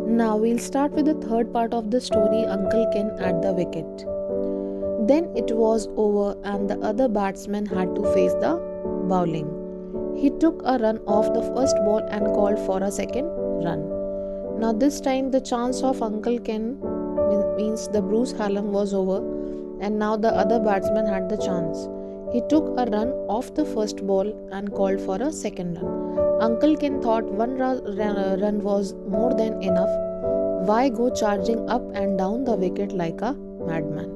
Now we'll start with the third part of the story, Uncle Ken at the wicket. Then it was over and the other batsman had to face the bowling. He took a run off the first ball and called for a second run. Now this time the chance of Uncle Ken means the Bruce Hallam was over, and now the other batsman had the chance. He took a run off the first ball and called for a second run. Uncle Ken thought one run was more than enough. Why go charging up and down the wicket like a madman?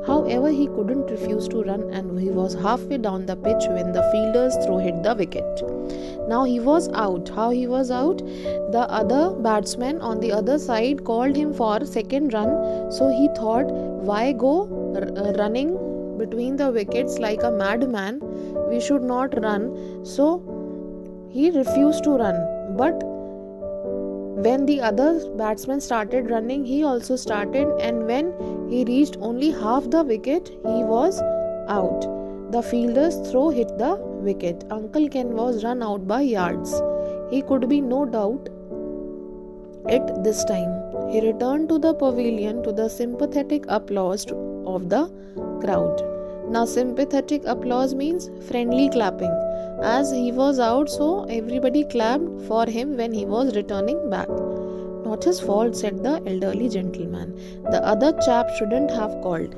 However, he couldn't refuse to run, and he was halfway down the pitch when the fielder's throw hit the wicket. Now he was out. How he was out? The other batsman on the other side called him for second run. So he thought, why go running between the wickets like a madman? We should not run. So he refused to run. But when the other batsman started running, he also started, and when he reached only half the wicket, he was out. The fielder's throw hit the wicket. Uncle Ken was run out by yards. He could be no doubt it this time. He returned to the pavilion to the sympathetic applause of the crowd. Now sympathetic applause means friendly clapping. As he was out, so everybody clapped for him when he was returning back. Not his fault, said the elderly gentleman. The other chap shouldn't have called.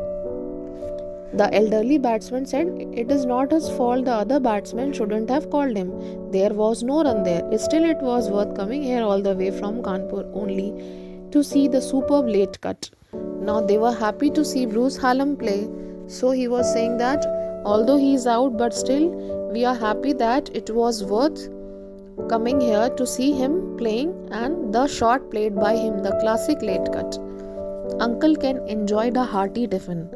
The elderly batsman said, it is not his fault, the other batsman shouldn't have called him. There was no run there. Still it was worth coming here all the way from Kanpur only to see the superb late cut. Now they were happy to see Bruce Hallam play. So he was saying that although he is out, but still we are happy that it was worth coming here to see him playing, and the shot played by him, the classic late cut. Uncle Ken enjoyed a hearty tiffin.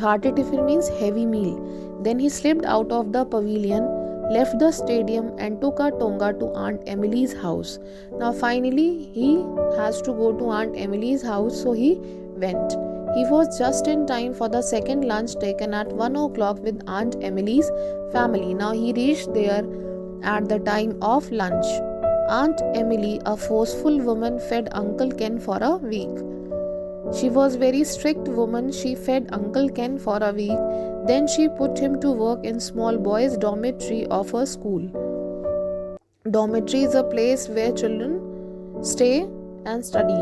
Hearty tiffin means heavy meal. Then he slipped out of the pavilion, left the stadium and took a tonga to Aunt Emily's house. Now finally he has to go to Aunt Emily's house, so he went. He was just in time for the second lunch taken at 1 o'clock with Aunt Emily's family. Now he reached there at the time of lunch. Aunt Emily, a forceful woman, fed Uncle Ken for a week. She was very strict woman. She fed Uncle Ken for a week. Then she put him to work in small boys' dormitory of her school. Dormitory is a place where children stay and study.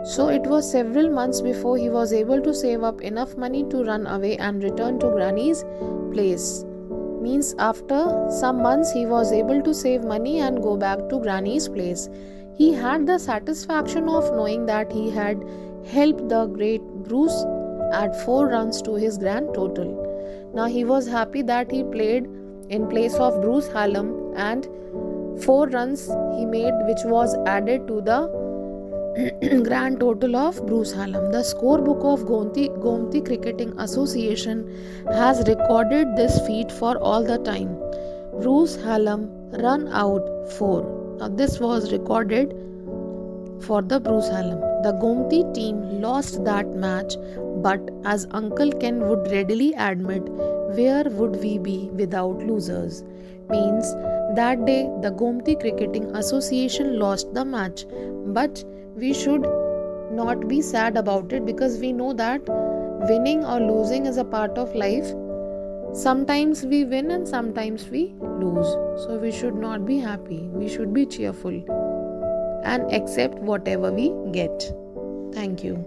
So it was several months before he was able to save up enough money to run away and return to Granny's place. Means after some months he was able to save money and go back to Granny's place. He had the satisfaction of knowing that he had helped the great Bruce add 4 runs to his grand total. Now he was happy that he played in place of Bruce Hallam, and 4 runs he made, which was added to the grand total of Bruce Hallam. The scorebook of Gomti Cricketing Association has recorded this feat for all the time. Bruce Hallam run out 4. Now this was recorded for the Bruce Hallam. The Gomti team lost that match, but as Uncle Ken would readily admit, where would we be without losers? Means that day the Gomti Cricketing Association lost the match, but we should not be sad about it, because we know that winning or losing is a part of life. Sometimes we win and sometimes we lose. So we should not be happy. We should be cheerful and accept whatever we get. Thank you.